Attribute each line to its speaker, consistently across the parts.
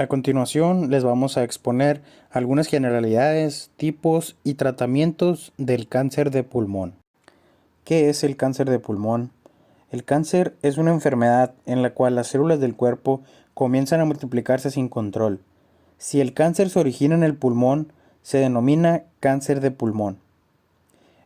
Speaker 1: A continuación les vamos a exponer algunas generalidades, tipos y tratamientos del cáncer de pulmón. ¿Qué es el cáncer de pulmón? El cáncer es una enfermedad en la cual las células del cuerpo comienzan a multiplicarse sin control. Si el cáncer se origina en el pulmón, se denomina cáncer de pulmón.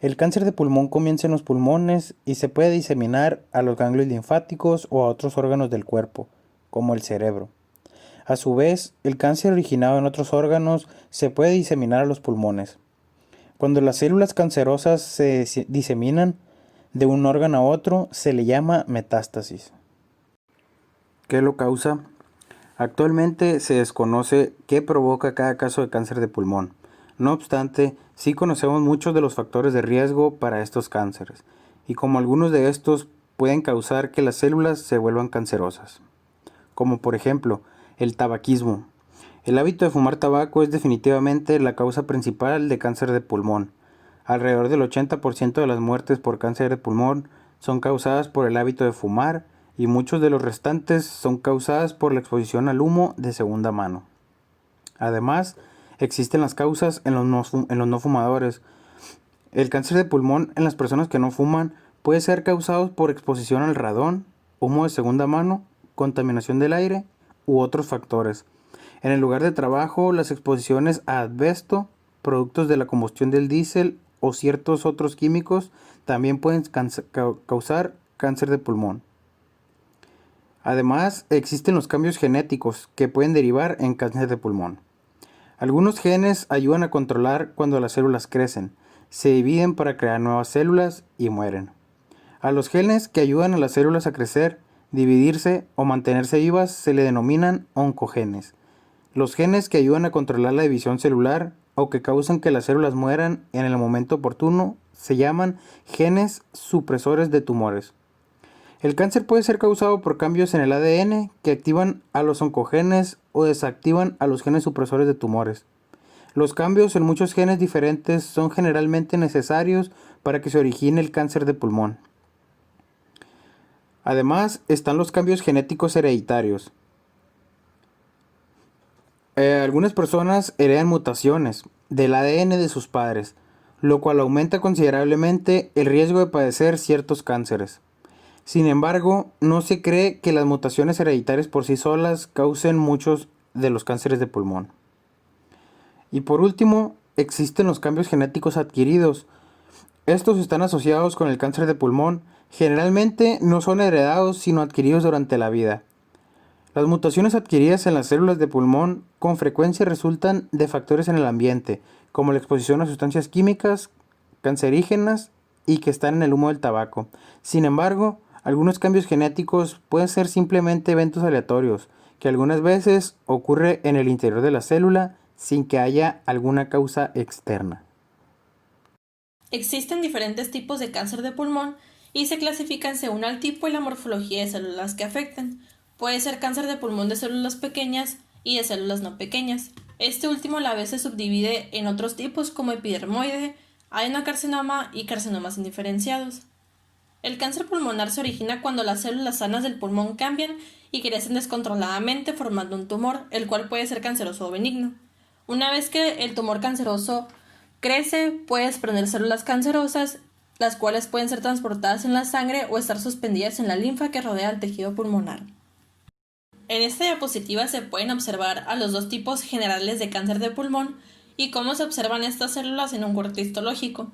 Speaker 1: El cáncer de pulmón comienza en los pulmones y se puede diseminar a los ganglios linfáticos o a otros órganos del cuerpo, como el cerebro. A su vez, el cáncer originado en otros órganos se puede diseminar a los pulmones. Cuando las células cancerosas se diseminan de un órgano a otro, se le llama metástasis. ¿Qué lo causa? Actualmente se desconoce qué provoca cada caso de cáncer de pulmón. No obstante, sí conocemos muchos de los factores de riesgo para estos cánceres, y como algunos de estos pueden causar que las células se vuelvan cancerosas, como por ejemplo, el tabaquismo. El hábito de fumar tabaco es definitivamente la causa principal de cáncer de pulmón. Alrededor del 80% de las muertes por cáncer de pulmón son causadas por el hábito de fumar y muchos de los restantes son causadas por la exposición al humo de segunda mano. Además, existen las causas en los no fumadores. El cáncer de pulmón en las personas que no fuman puede ser causado por exposición al radón, humo de segunda mano, contaminación del aire u otros factores. En el lugar de trabajo, las exposiciones a asbesto, productos de la combustión del diésel o ciertos otros químicos también pueden causar cáncer de pulmón. Además, existen los cambios genéticos que pueden derivar en cáncer de pulmón. Algunos genes ayudan a controlar cuando las células crecen, se dividen para crear nuevas células y mueren. A los genes que ayudan a las células a crecer, dividirse o mantenerse vivas se le denominan oncogenes. Los genes que ayudan a controlar la división celular o que causan que las células mueran en el momento oportuno se llaman genes supresores de tumores. El cáncer puede ser causado por cambios en el ADN que activan a los oncogenes o desactivan a los genes supresores de tumores. Los cambios en muchos genes diferentes son generalmente necesarios para que se origine el cáncer de pulmón. Además, están los cambios genéticos hereditarios. Algunas personas heredan mutaciones del ADN de sus padres, lo cual aumenta considerablemente el riesgo de padecer ciertos cánceres. Sin embargo, no se cree que las mutaciones hereditarias por sí solas causen muchos de los cánceres de pulmón. Y por último, existen los cambios genéticos adquiridos. Estos están asociados con el cáncer de pulmón. Generalmente no son heredados sino adquiridos durante la vida. Las mutaciones adquiridas en las células de pulmón con frecuencia resultan de factores en el ambiente, como la exposición a sustancias químicas cancerígenas y que están en el humo del tabaco. Sin embargo, algunos cambios genéticos pueden ser simplemente eventos aleatorios, que algunas veces ocurre en el interior de la célula sin que haya alguna causa externa.
Speaker 2: Existen diferentes tipos de cáncer de pulmón y se clasifican según el tipo y la morfología de células que afectan. Puede ser cáncer de pulmón de células pequeñas y de células no pequeñas. Este último a la vez se subdivide en otros tipos como epidermoide, adenocarcinoma y carcinomas indiferenciados. El cáncer pulmonar se origina cuando las células sanas del pulmón cambian y crecen descontroladamente formando un tumor, el cual puede ser canceroso o benigno. Una vez que el tumor canceroso crece, puede desprender células cancerosas, las cuales pueden ser transportadas en la sangre o estar suspendidas en la linfa que rodea el tejido pulmonar. En esta diapositiva se pueden observar a los dos tipos generales de cáncer de pulmón y cómo se observan estas células en un corte histológico.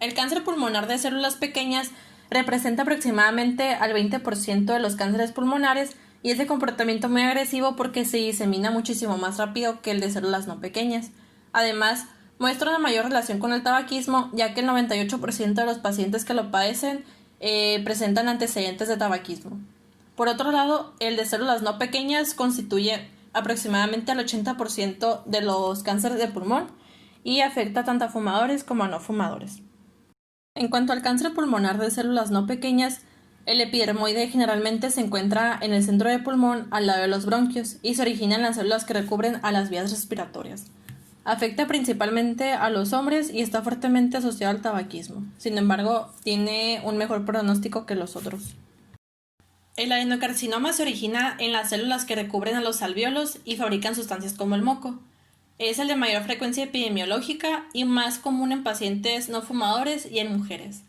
Speaker 2: El cáncer pulmonar de células pequeñas representa aproximadamente al 20% de los cánceres pulmonares y es de comportamiento muy agresivo porque se disemina muchísimo más rápido que el de células no pequeñas. Además, muestra una mayor relación con el tabaquismo, ya que el 98% de los pacientes que lo padecen presentan antecedentes de tabaquismo. Por otro lado, el de células no pequeñas constituye aproximadamente el 80% de los cánceres de pulmón y afecta tanto a fumadores como a no fumadores. En cuanto al cáncer pulmonar de células no pequeñas, el epidermoide generalmente se encuentra en el centro del pulmón al lado de los bronquios y se origina en las células que recubren a las vías respiratorias. Afecta principalmente a los hombres y está fuertemente asociado al tabaquismo. Sin embargo, tiene un mejor pronóstico que los otros. El adenocarcinoma se origina en las células que recubren a los alvéolos y fabrican sustancias como el moco. Es el de mayor frecuencia epidemiológica y más común en pacientes no fumadores y en mujeres.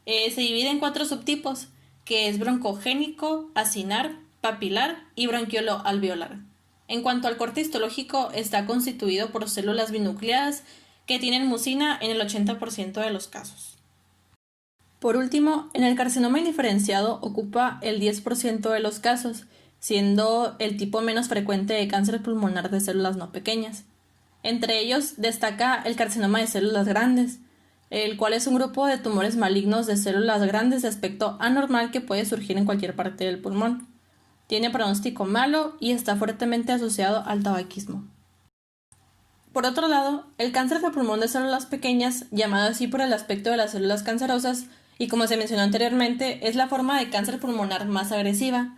Speaker 2: Se divide en 4 subtipos, que es broncogénico, acinar, papilar y bronquiolo-alveolar. En cuanto al corte histológico, está constituido por células binucleadas que tienen mucina en el 80% de los casos. Por último, en el carcinoma indiferenciado ocupa el 10% de los casos, siendo el tipo menos frecuente de cáncer pulmonar de células no pequeñas. Entre ellos destaca el carcinoma de células grandes, el cual es un grupo de tumores malignos de células grandes de aspecto anormal que puede surgir en cualquier parte del pulmón. Tiene pronóstico malo y está fuertemente asociado al tabaquismo. Por otro lado, el cáncer de pulmón de células pequeñas, llamado así por el aspecto de las células cancerosas, y como se mencionó anteriormente, es la forma de cáncer pulmonar más agresiva.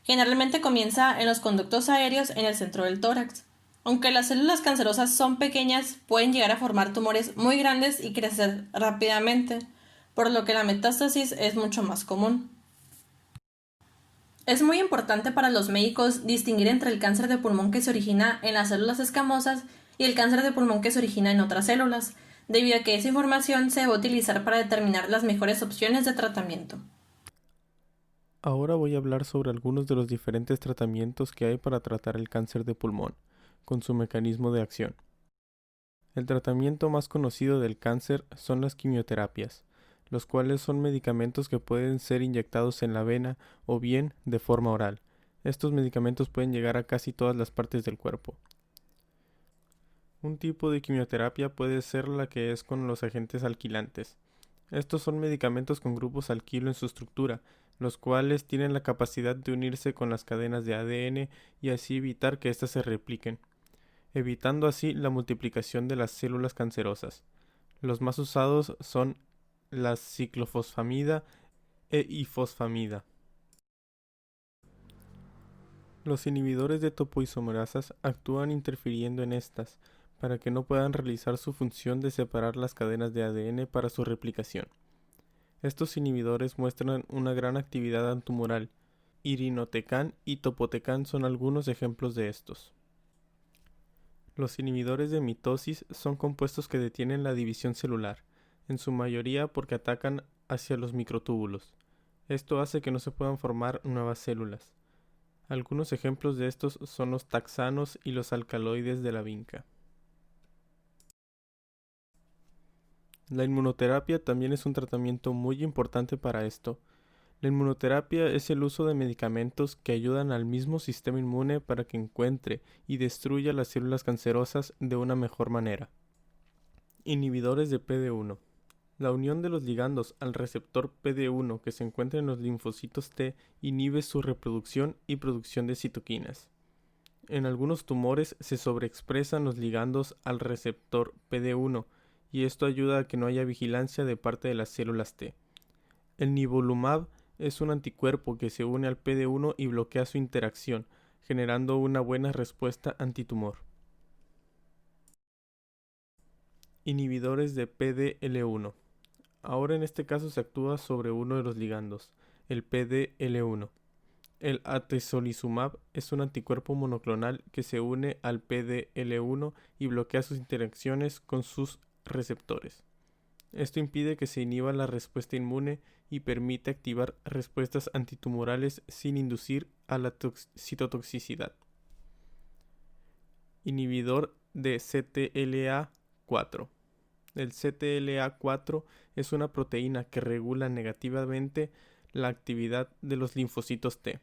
Speaker 2: Generalmente comienza en los conductos aéreos en el centro del tórax. Aunque las células cancerosas son pequeñas, pueden llegar a formar tumores muy grandes y crecer rápidamente, por lo que la metástasis es mucho más común. Es muy importante para los médicos distinguir entre el cáncer de pulmón que se origina en las células escamosas y el cáncer de pulmón que se origina en otras células, debido a que esa información se va a utilizar para determinar las mejores opciones de tratamiento.
Speaker 3: Ahora voy a hablar sobre algunos de los diferentes tratamientos que hay para tratar el cáncer de pulmón, con su mecanismo de acción. El tratamiento más conocido del cáncer son las quimioterapias, los cuales son medicamentos que pueden ser inyectados en la vena o bien de forma oral. Estos medicamentos pueden llegar a casi todas las partes del cuerpo. Un tipo de quimioterapia puede ser la que es con los agentes alquilantes. Estos son medicamentos con grupos alquilo en su estructura, los cuales tienen la capacidad de unirse con las cadenas de ADN y así evitar que éstas se repliquen, evitando así la multiplicación de las células cancerosas. Los más usados son la ciclofosfamida e ifosfamida. Los inhibidores de topoisomerasas actúan interfiriendo en estas, para que no puedan realizar su función de separar las cadenas de ADN para su replicación. Estos inhibidores muestran una gran actividad antumoral. Irinotecan y topotecan son algunos ejemplos de estos. Los inhibidores de mitosis son compuestos que detienen la división celular, en su mayoría porque atacan hacia los microtúbulos. Esto hace que no se puedan formar nuevas células. Algunos ejemplos de estos son los taxanos y los alcaloides de la vinca. La inmunoterapia también es un tratamiento muy importante para esto. La inmunoterapia es el uso de medicamentos que ayudan al mismo sistema inmune para que encuentre y destruya las células cancerosas de una mejor manera. Inhibidores de PD-1. La unión de los ligandos al receptor PD-1 que se encuentra en los linfocitos T inhibe su reproducción y producción de citoquinas. En algunos tumores se sobreexpresan los ligandos al receptor PD-1 y esto ayuda a que no haya vigilancia de parte de las células T. El nivolumab es un anticuerpo que se une al PD-1 y bloquea su interacción, generando una buena respuesta antitumor. Inhibidores de PDL1. Ahora en este caso se actúa sobre uno de los ligandos, el PDL1. El atezolizumab es un anticuerpo monoclonal que se une al PDL1 y bloquea sus interacciones con sus receptores. Esto impide que se inhiba la respuesta inmune y permite activar respuestas antitumorales sin inducir a la citotoxicidad. Inhibidor de CTLA4. El CTLA4 es una proteína que regula negativamente la actividad de los linfocitos T.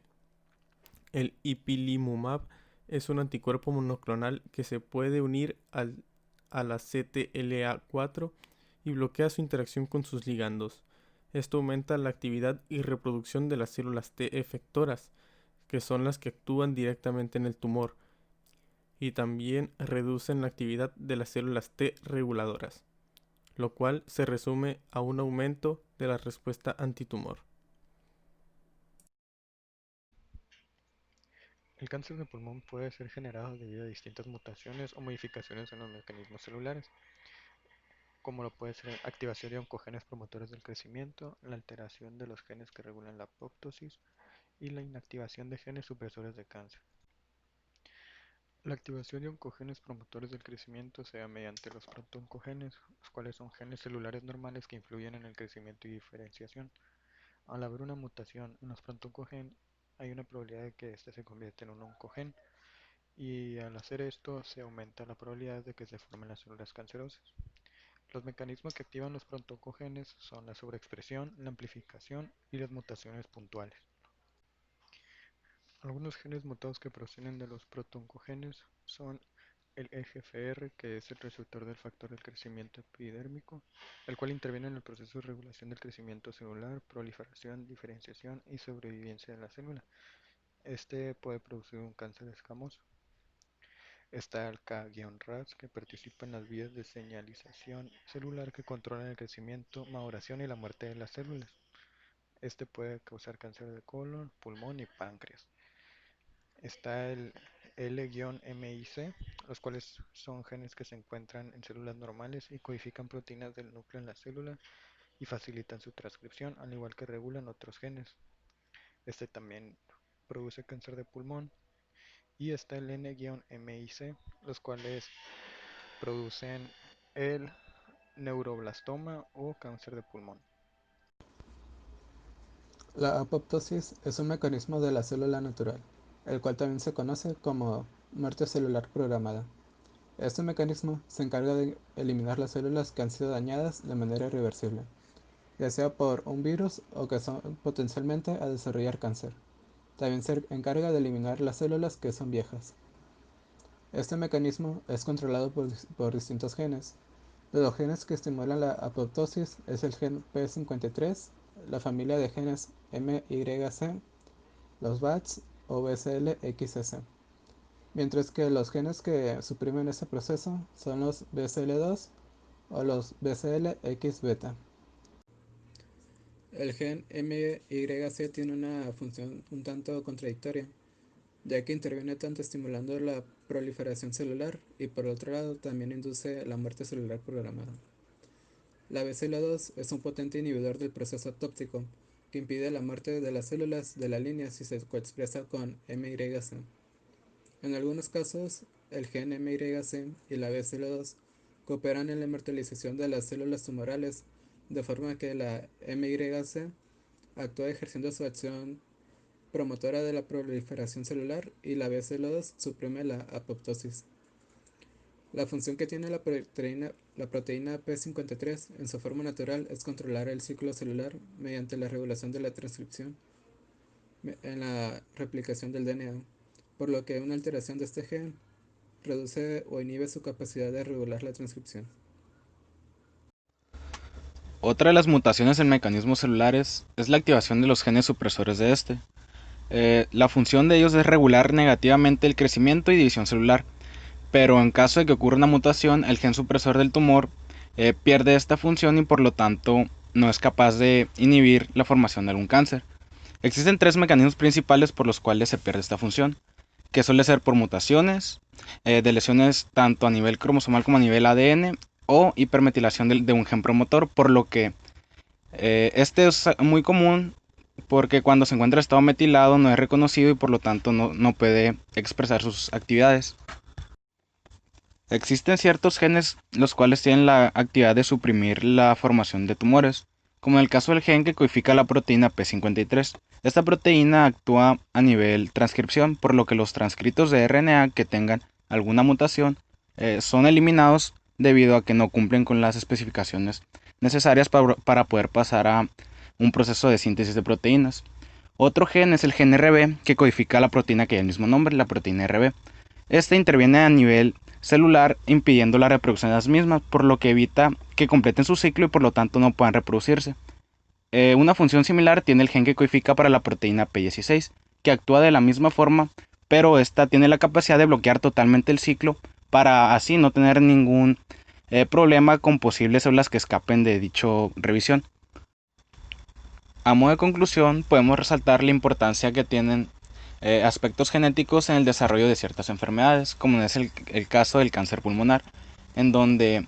Speaker 3: El ipilimumab es un anticuerpo monoclonal que se puede unir a la CTLA4 y bloquea su interacción con sus ligandos. Esto aumenta la actividad y reproducción de las células T efectoras, que son las que actúan directamente en el tumor, y también reducen la actividad de las células T reguladoras, lo cual se resume a un aumento de la respuesta antitumor.
Speaker 4: El cáncer de pulmón puede ser generado debido a distintas mutaciones o modificaciones en los mecanismos celulares, como lo puede ser activación de oncogenes promotores del crecimiento, la alteración de los genes que regulan la apoptosis y la inactivación de genes supresores de cáncer. La activación de oncogenes promotores del crecimiento se da mediante los protooncogenes, los cuales son genes celulares normales que influyen en el crecimiento y diferenciación. Al haber una mutación en los protooncogenes, hay una probabilidad de que éste se convierta en un oncogen, y al hacer esto se aumenta la probabilidad de que se formen las células cancerosas. Los mecanismos que activan los protooncogenes son la sobreexpresión, la amplificación y las mutaciones puntuales. Algunos genes mutados que proceden de los protooncogenes son el EGFR, que es el receptor del factor del crecimiento epidérmico, el cual interviene en el proceso de regulación del crecimiento celular, proliferación, diferenciación y sobrevivencia de la célula. Este puede producir un cáncer escamoso. Está el K-RAS, que participa en las vías de señalización celular que controlan el crecimiento, maduración y la muerte de las células. Este puede causar cáncer de colon, pulmón y páncreas. Está el L-MIC, los cuales son genes que se encuentran en células normales y codifican proteínas del núcleo en la célula y facilitan su transcripción, al igual que regulan otros genes. Este también produce cáncer de pulmón. Y está el N-MIC, los cuales producen el neuroblastoma o cáncer de pulmón.
Speaker 5: La apoptosis es un mecanismo de la célula natural, el cual también se conoce como muerte celular programada. Este mecanismo se encarga de eliminar las células que han sido dañadas de manera irreversible, ya sea por un virus o que son potencialmente a desarrollar cáncer. También se encarga de eliminar las células que son viejas. Este mecanismo es controlado por distintos genes. De los genes que estimulan la apoptosis es el gen P53, la familia de genes MYC, los BATS o BCLXS, mientras que los genes que suprimen este proceso son los BCL2 o los BCLXbeta. El gen MYC tiene una función un tanto contradictoria, ya que interviene tanto estimulando la proliferación celular y por otro lado también induce la muerte celular programada. La BCL2 es un potente inhibidor del proceso apoptótico que impide la muerte de las células de la línea si se coexpresa con MYC. En algunos casos, el gen MYC y la BCL2 cooperan en la inmortalización de las células tumorales, de forma que la MYC actúa ejerciendo su acción promotora de la proliferación celular y la BCL2 suprime la apoptosis. La función que tiene la proteína P53 en su forma natural es controlar el ciclo celular mediante la regulación de la transcripción en la replicación del DNA, por lo que una alteración de este gen reduce o inhibe su capacidad de regular la transcripción.
Speaker 6: Otra de las mutaciones en mecanismos celulares es la activación de los genes supresores de este. La función de ellos es regular negativamente el crecimiento y división celular, pero en caso de que ocurra una mutación, el gen supresor del tumor pierde esta función y por lo tanto no es capaz de inhibir la formación de algún cáncer. Existen tres mecanismos principales por los cuales se pierde esta función, que suele ser por mutaciones, de lesiones tanto a nivel cromosomal como a nivel ADN, o hipermetilación de un gen promotor, por lo que este es muy común porque cuando se encuentra en estado metilado no es reconocido y por lo tanto no puede expresar sus actividades. Existen ciertos genes los cuales tienen la actividad de suprimir la formación de tumores, como en el caso del gen que codifica la proteína P53. Esta proteína actúa a nivel transcripción, por lo que los transcritos de RNA que tengan alguna mutación son eliminados debido a que no cumplen con las especificaciones necesarias para poder pasar a un proceso de síntesis de proteínas. Otro gen es el gen RB, que codifica la proteína que lleva el mismo nombre, la proteína RB. Este interviene a nivel celular impidiendo la reproducción de las mismas, por lo que evita que completen su ciclo y por lo tanto no puedan reproducirse. Una función similar tiene el gen que codifica para la proteína P16, que actúa de la misma forma, pero esta tiene la capacidad de bloquear totalmente el ciclo para así no tener ningún problema con posibles células que escapen de dicha revisión. A modo de conclusión, podemos resaltar la importancia que tienen aspectos genéticos en el desarrollo de ciertas enfermedades, como es el caso del cáncer pulmonar, en donde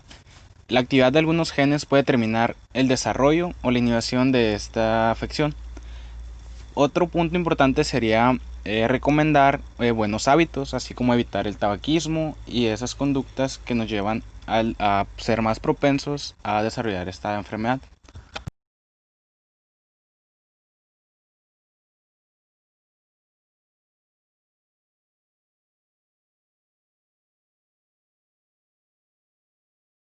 Speaker 6: la actividad de algunos genes puede determinar el desarrollo o la inhibición de esta afección. Otro punto importante sería recomendar buenos hábitos, así como evitar el tabaquismo y esas conductas que nos llevan a ser más propensos a desarrollar esta enfermedad.